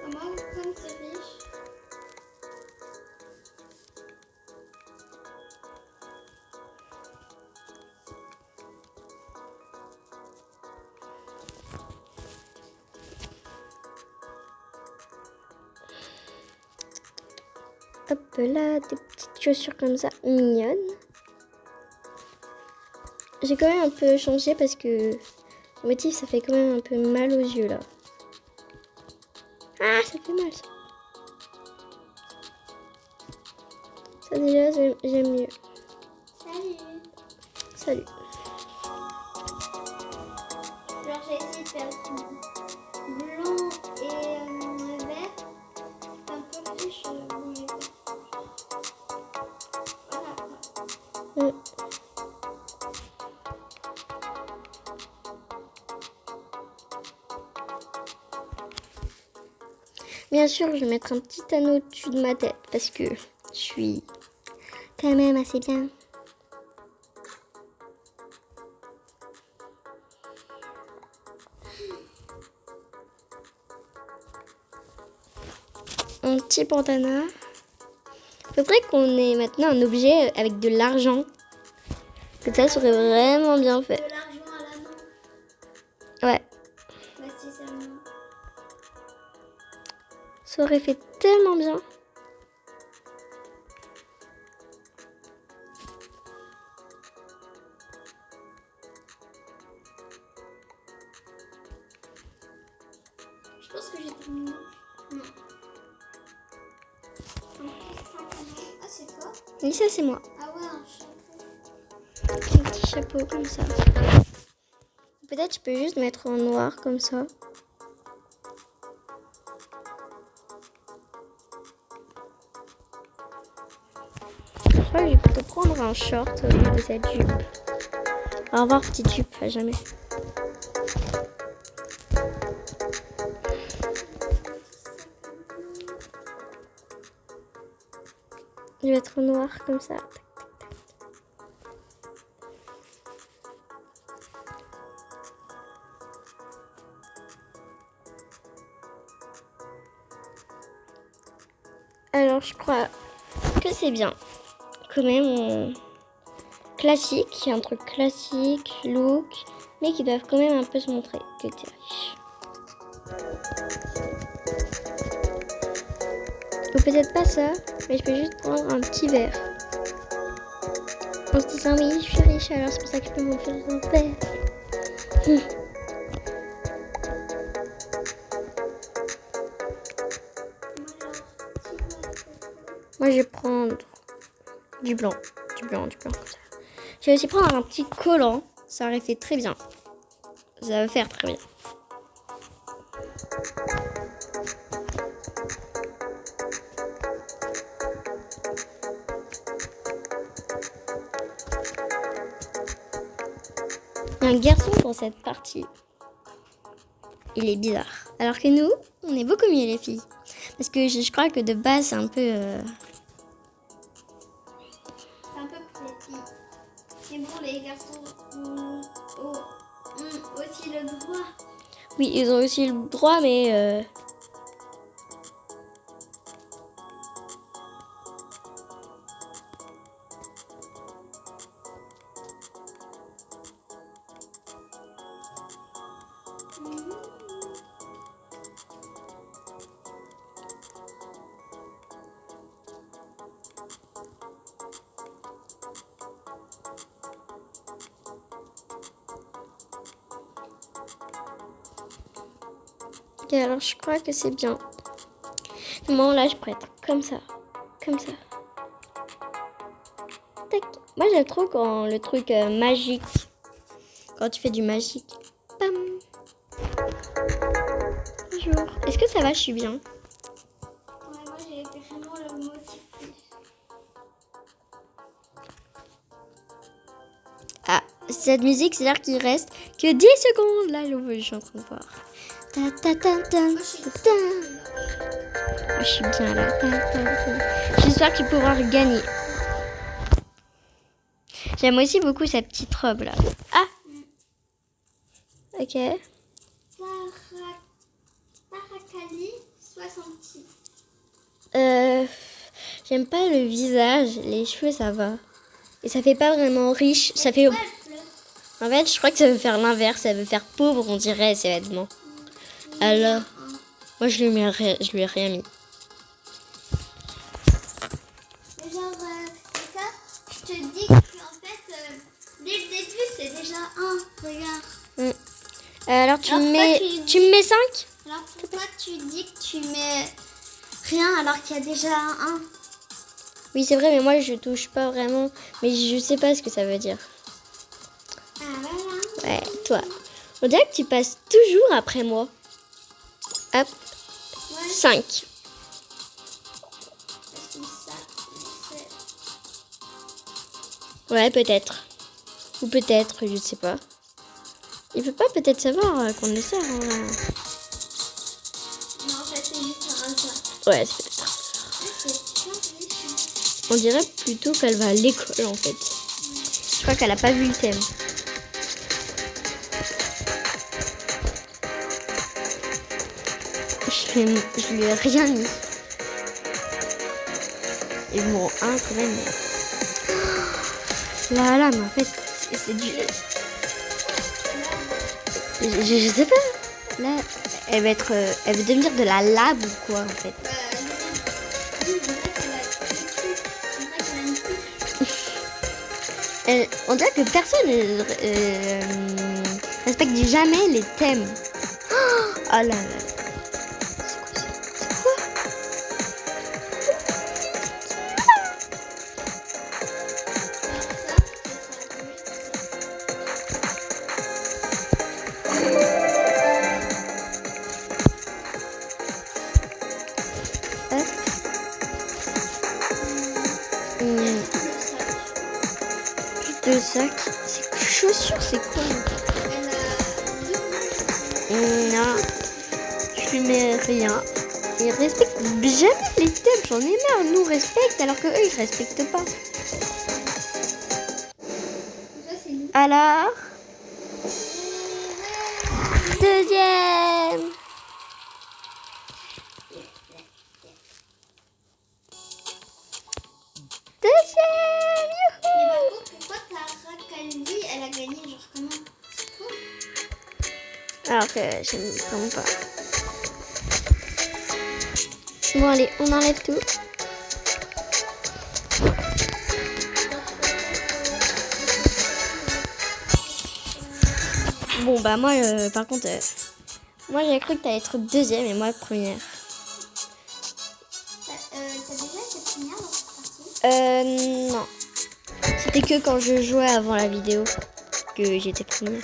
Comment, comme c'est riche. Hop là, des petites chaussures comme ça, mignonnes. J'ai quand même un peu changé parce que le motif ça fait quand même un peu mal aux yeux là. Ah, ça fait mal ça. Ça déjà j'aime mieux. Salut. Salut. Alors j'ai essayé de faire blanc et vert. C'est un peu riche. Voilà. Bien sûr, je vais mettre un petit anneau au-dessus de ma tête parce que je suis quand même assez bien. Un petit bandana. Faudrait qu'on ait maintenant un objet avec de l'argent. Que ça serait vraiment bien fait. De l'argent à la main. Ouais. Bah si seulement. Ça aurait fait tellement bien. Je pense que j'ai terminé. Non. Ah c'est toi? Oui, ça c'est moi. Ah ouais, un chapeau. Un petit chapeau comme ça. Peut-être je peux juste mettre en noir comme ça. Je crois que je vais plutôt prendre un short au lieu de cette jupe. Au revoir petite jupe, à jamais. Je vais être en noir comme ça. Alors je crois que c'est bien. Quand même classique, un truc classique, look, mais qui doivent quand même un peu se montrer que t'es riche. Ou peut-être pas ça, mais je peux juste prendre un petit verre. En se disant oui, je suis riche, alors c'est pour ça que je peux m'offrir un verre. Moi je vais prendre du blanc comme ça. Je vais aussi prendre un petit collant, ça aurait fait très bien. Ça va faire très bien. Il y a un garçon dans cette partie. Il est bizarre. Alors que nous, on est beaucoup mieux les filles. Parce que je crois que de base, c'est un peu... C'est un peu pour les filles. Mais bon, les garçons ont aussi le droit. Oui, ils ont aussi le droit, mais... Ok, alors je crois que c'est bien. Moi, là, je pourrais être comme ça. Comme ça. Tac. Moi, j'aime trop quand le truc magique. quand tu fais du magique. Pam. Bonjour. Est-ce que ça va? Je suis bien. Ouais, moi j'ai vraiment le motif plus. Ah, cette musique, c'est l'air qu'il reste que 10 secondes. Là, je suis en train de voir. Ta, ta, ta, ta, Moi je suis ta. Je suis bien là. Ta, ta, ta. J'espère que tu pourras gagner. J'aime aussi beaucoup sa petite robe là. Ah. Ok. Tarakali 66. J'aime pas le visage. Les cheveux, ça va. Et ça fait pas vraiment riche. Ça fait... Ouais, bleu. En fait, je crois que ça veut faire l'inverse. Ça veut faire pauvre, on dirait, ces vêtements. Alors, moi, je lui ai rien mis. Mais genre, ça, je te dis qu'en fait, dès le début, c'est déjà un. Regarde. Alors, tu Alors, me mets... toi, Tu me mets 5? Alors pourquoi tu dis que tu mets rien alors qu'il y a déjà un 1? Oui, c'est vrai, mais moi, je touche pas vraiment. Mais je sais pas ce que ça veut dire. Ah voilà. Ouais, toi. On dirait que tu passes toujours après moi. Hop, Ouais. 5. Parce que ça, c'est- Ouais, peut-être. Ou peut-être, je sais pas. Il peut pas peut-être savoir qu'on le sert. Hein. Non, en fait, c'est juste un hasard. Ouais, c'est peut-être. Ah, c'est bien riche. On dirait plutôt qu'elle va à l'école, en fait. Je crois qu'elle a pas vu le thème. Je lui ai rien mis. Et bon, un quand même. Là, mais en fait, c'est du... Je sais pas. Là, elle va devenir de la lave ou quoi, en fait. Bah, lui, on dirait qu'elle a une touche. On dirait que personne respecte jamais les thèmes. Oh là là. Deux sacs. C'est chaussures, c'est quoi? Non, je lui mets rien. Ils respectent jamais les thèmes. J'en ai marre. Nous respectent alors que eux ils respectent pas. Alors, deuxième. Deuxième. Youhou. Pourquoi Tarakali, elle a gagné genre comment? C'est faux. Alors que j'aime vraiment pas. Bon allez, on enlève tout. Bon bah moi par contre, moi j'avais cru que t'allais être deuxième et moi première. T'as déjà été première dans cette partie? Non. C'était que quand je jouais avant la vidéo que j'étais première.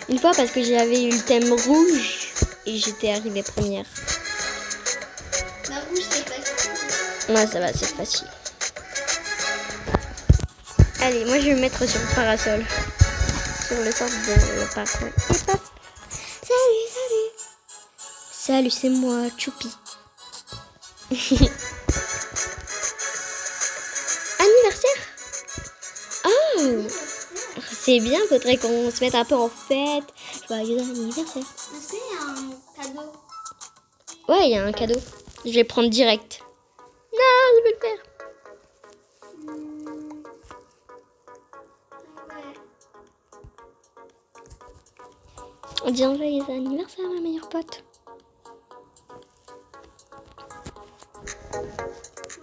Une fois parce que j'avais eu le thème rouge et j'étais arrivée première. La rouge, c'est facile. Ouais, ça va, c'est facile. Allez, moi je vais me mettre sur le parasol. Sur le centre de parasol. Et pop. Salut, salut. Salut, c'est moi, Choupi. Anniversaire? Oh, c'est bien, faudrait qu'on se mette un peu en fête. Joyeux anniversaire. Est-ce qu'il y a un cadeau? Ouais, il y a un cadeau. Je vais prendre direct. Non, je vais le faire. Ouais. On dit un joyeux anniversaire, ma meilleure pote.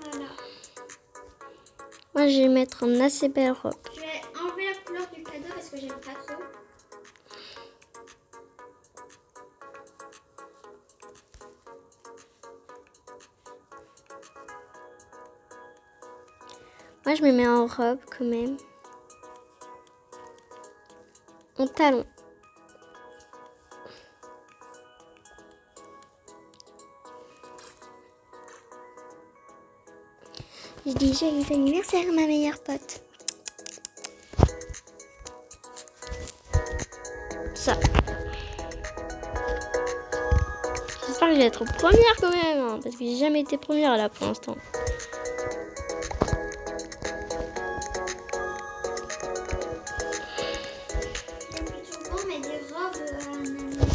Voilà. Moi, je vais mettre en assez belle robe. Je vais enlever la couleur du cadeau parce que j'aime pas trop. Moi, je me mets en robe quand même. mon talon. Je dis joyeux anniversaire, ma meilleure pote. Ça. J'espère que je vais être première quand même, hein, parce que j'ai jamais été première là pour l'instant.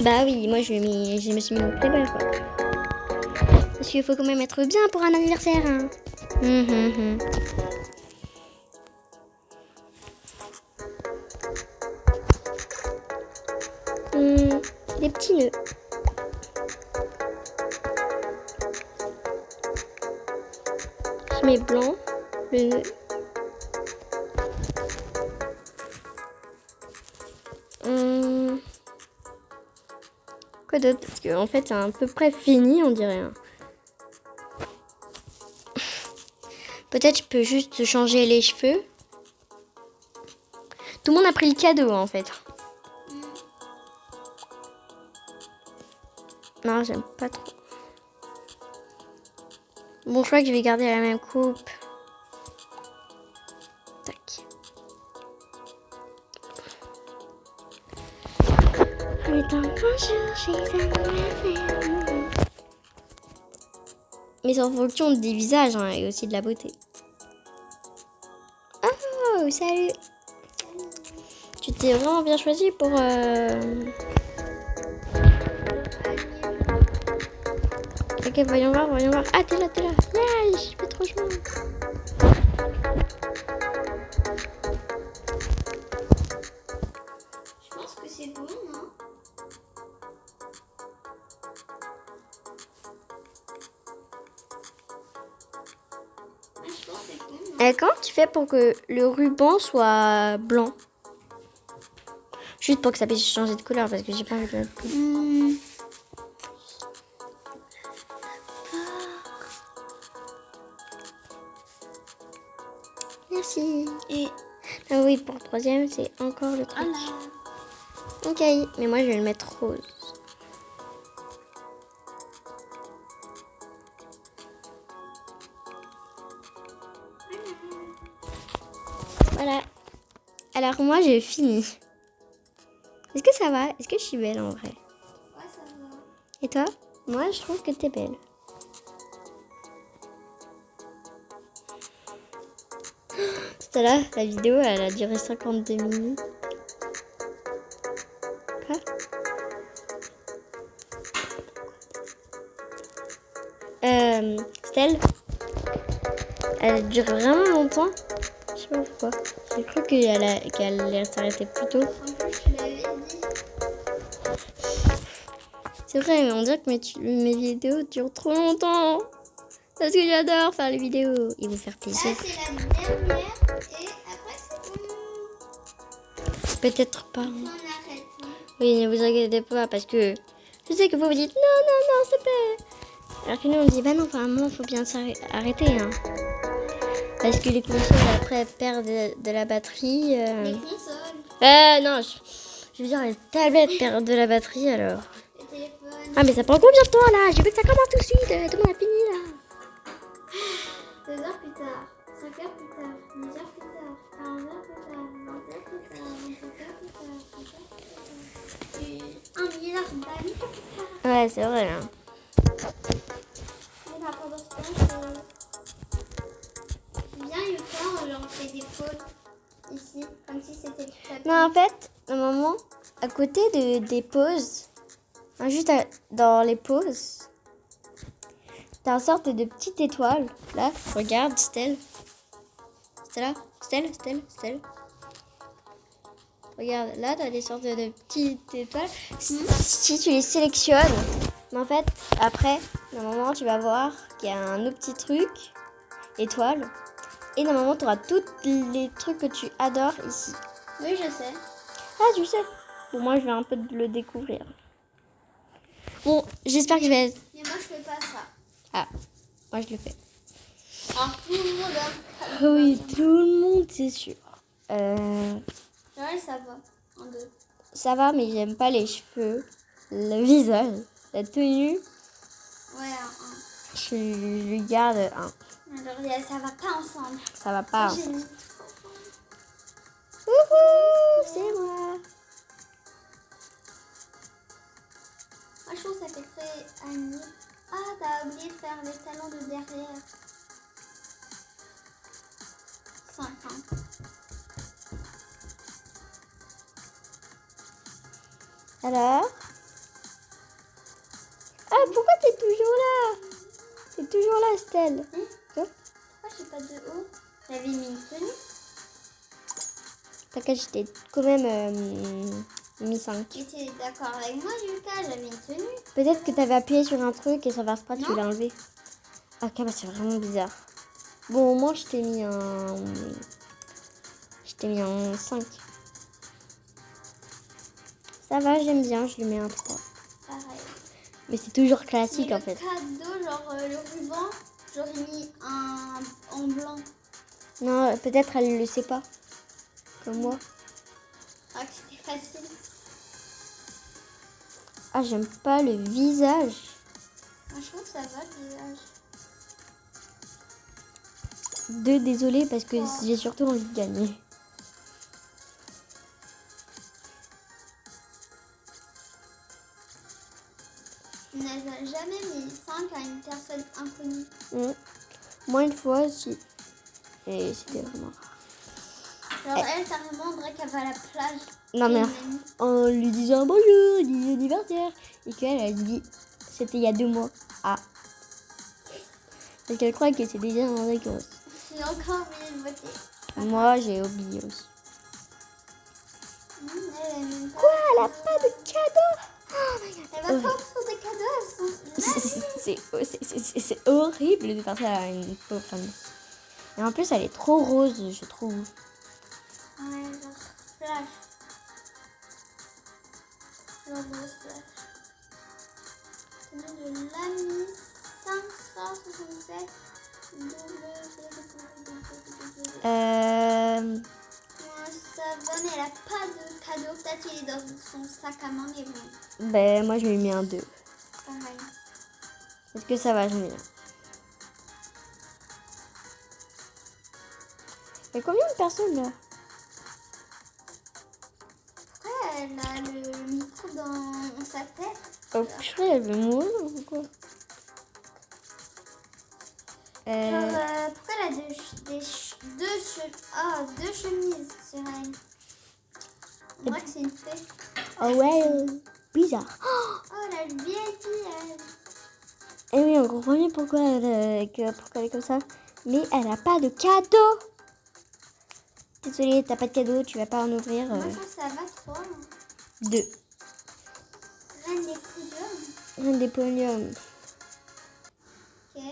Bah oui, moi je me suis mis une très belle robe. Parce qu'il faut quand même être bien pour un anniversaire. Hein. Des petits nœuds. Je mets blanc, le nœud. Quoi d'autre? Parce qu'en fait c'est à peu près fini on dirait. Hein. Peut-être je peux juste changer les cheveux. Tout le monde a pris le cadeau en fait. Non, j'aime pas trop. Bon, je crois que je vais garder la même coupe. Tac. Mais c'est en fonction des visages hein, et aussi de la beauté. Oh, salut. Tu t'es vraiment bien choisi pour... Ok, voyons voir. Ah, t'es là. Yeah, je fais trop chemin. Je pense que c'est bon, non? Je pense que c'est bon. Et comment tu fais pour que le ruban soit blanc? Juste pour que ça puisse changer de couleur parce que j'ai pas envie de mettre plus. Merci. Et ah oui, pour le troisième, c'est encore le truc. Ok, mais moi je vais le mettre rose. Voilà. Alors moi j'ai fini. Est-ce que ça va? Est-ce que je suis belle en vrai? Ouais, ça va. Et toi? Moi je trouve que t'es belle. C'était là, la vidéo elle a duré 52 minutes. Quoi? Stell, elle dure vraiment longtemps. Je sais pas pourquoi. J'ai cru qu'elle allait s'arrêter plus tôt. En plus, je l'avais dit. C'est vrai, mais on dirait que mes vidéos durent trop longtemps. Parce que j'adore faire les vidéos et vous faire plaisir. Là, c'est la dernière et après, c'est bon. Peut-être pas. On arrête. Hein. Oui, ne vous inquiétez pas parce que je sais que vous vous dites non, c'est pas. Alors que nous on dit bah non, enfin, à un moment, faut bien s'arrêter. Hein. Parce que les consoles après perdent de la batterie. Les consoles. Non, je veux dire les tablettes perdent de la batterie alors. Les téléphones. Ah mais ça prend combien de temps là? Je veux que ça commence tout de suite. Tout le monde a fini là. 2 heures plus tard, 5 heures plus tard, 10 heures plus tard, 15 heures plus tard, 20 heures plus tard, 25 heures plus tard, 30 heures plus tard, et 1 milliard d'années plus tard. Ouais, c'est vrai là. Et là, pendant ce temps, bien YouPorn, genre on fait des fautes ici, comme si c'était du papier. Non, en fait, à un moment, à côté des pauses, hein, juste dans les pauses, t'as une sorte de petite étoile. Là, regarde, Stell. Stella, Stell. Regarde, là, t'as des sortes de petites étoiles. Si tu les sélectionnes, en fait, après, normalement, tu vas voir qu'il y a un autre petit truc, étoile. Et normalement, tu auras tous les trucs que tu adores ici. Oui, je sais. Ah, tu sais. Bon, moi, je vais un peu le découvrir. Bon, j'espère que je vais... Mais moi, je fais pas ça. Ah, moi, je le fais. Alors, tout le monde a... Oui, tout le monde, c'est sûr. Ouais, ça va. 1, 2. ça va, mais j'aime pas les cheveux, le visage, la tenue. Ouais, Je garde un. Alors, ça va pas ensemble. Ça va pas. J'ai mis. Wouhou, c'est moi. Moi, je trouve que ça fait très anime. Ah, t'as oublié de faire les talons de derrière. 5 ans. Alors? Ah, pourquoi t'es toujours là? T'es toujours là, Estelle. Pourquoi j'ai pas de haut? J'avais mis une tenue. T'inquiète, j'étais quand même mis 5. Tu étais d'accord avec moi, Lucas? J'avais une tenue. Peut-être que t'avais appuyé sur un truc et ça va pas, tu Non. l'as enlevé. Ok, bah c'est vraiment bizarre. Bon, au moins, je t'ai mis un... Je t'ai mis un 5. Ça va, j'aime bien, je lui mets un 3. Pareil. Mais c'est toujours classique Mais en fait. le cadeau, genre le ruban, j'aurais mis un en blanc. Non, peut-être elle le sait pas. Comme moi. Ah, que c'était facile. Ah, j'aime pas le visage. Moi, je trouve que ça va le visage. 2, désolé parce que Oh. j'ai surtout envie de gagner. Tu n'as jamais mis 5 à une personne inconnue. Moi, une fois, si. Et c'était vraiment rare. Genre, elle, carrément, on dirait qu'elle va à la plage. Non, mais en lui disant bonjour, joyeux anniversaire. Et qu'elle, elle dit, c'était il y a 2 mois. Ah. Parce qu'elle croit que c'est déjà en vacances. J'ai encore oublié de voter. Moi, j'ai oublié aussi. Elle aime pas. Quoi? Elle a pas de cadeau? Elle va pas offrir des cadeaux, elles sont... C'est horrible de faire ça à une pauvre femme. Et en plus, elle est trop rose, je trouve. Ouais, genre flash. Genre rose flash. Tenue de l'ami 567. Ça va, mais elle a pas de cadeau. Peut-être qu'il est dans son sac à main, mais bon. Ben, moi, je lui ai mis un 2. Pareil. Est-ce que ça va, j'aime bien. Il y a combien de personnes là? Pourquoi elle a le micro dans sa tête? Oh, purée, elle veut mourir ou quoi? Pourquoi elle a deux chemises sur elle? On dirait que c'est une fée. Oh ouais, bizarre. Oh, elle a le VIP, elle. Et oui, on comprend bien pourquoi elle est comme ça. Mais elle a pas de cadeau. Désolée, t'as pas de cadeau, tu vas pas en ouvrir. Moi, je trouve que ça va trop. 2. Reine des podiums. Reine des podiums. Ok.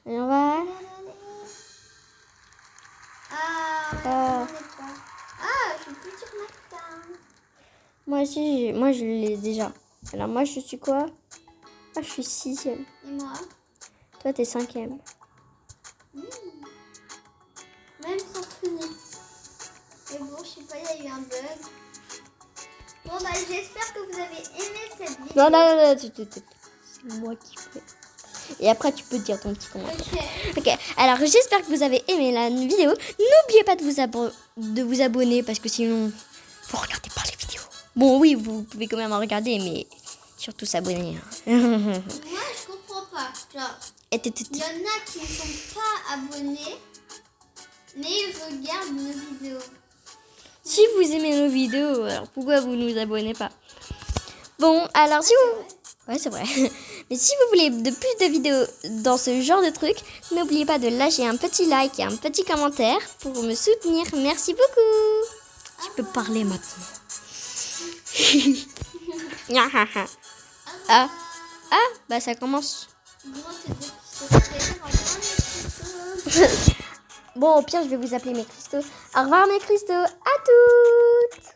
Et on va... Ah, je suis plus sur matin. Moi aussi, moi je l'ai déjà. Alors moi je suis quoi? Ah, je suis 6e. Et moi? Toi t'es 5e. Même sans tenue. Mais bon, je sais pas, il y a eu un bug. Bon, bah, j'espère que vous avez aimé cette vidéo. Non, c'est moi qui fais. Et après tu peux dire ton petit commentaire. Ok, alors j'espère que vous avez aimé la vidéo. N'oubliez pas de vous abonner parce que sinon vous regardez pas les vidéos. Bon oui, vous pouvez quand même en regarder, mais surtout s'abonner. Moi, je comprends pas. Genre, Il il y en a qui ne sont pas abonnés, mais ils regardent nos vidéos. Si vous aimez nos vidéos, alors pourquoi vous nous abonnez pas? Bon, alors si vous... Ouais, c'est vrai. Mais si vous voulez de plus de vidéos dans ce genre de trucs, n'oubliez pas de lâcher un petit like et un petit commentaire pour me soutenir. Merci beaucoup. Tu peux parler maintenant. Bah ça commence. Bon, au pire, je vais vous appeler mes cristaux. Au revoir mes cristaux. À toutes.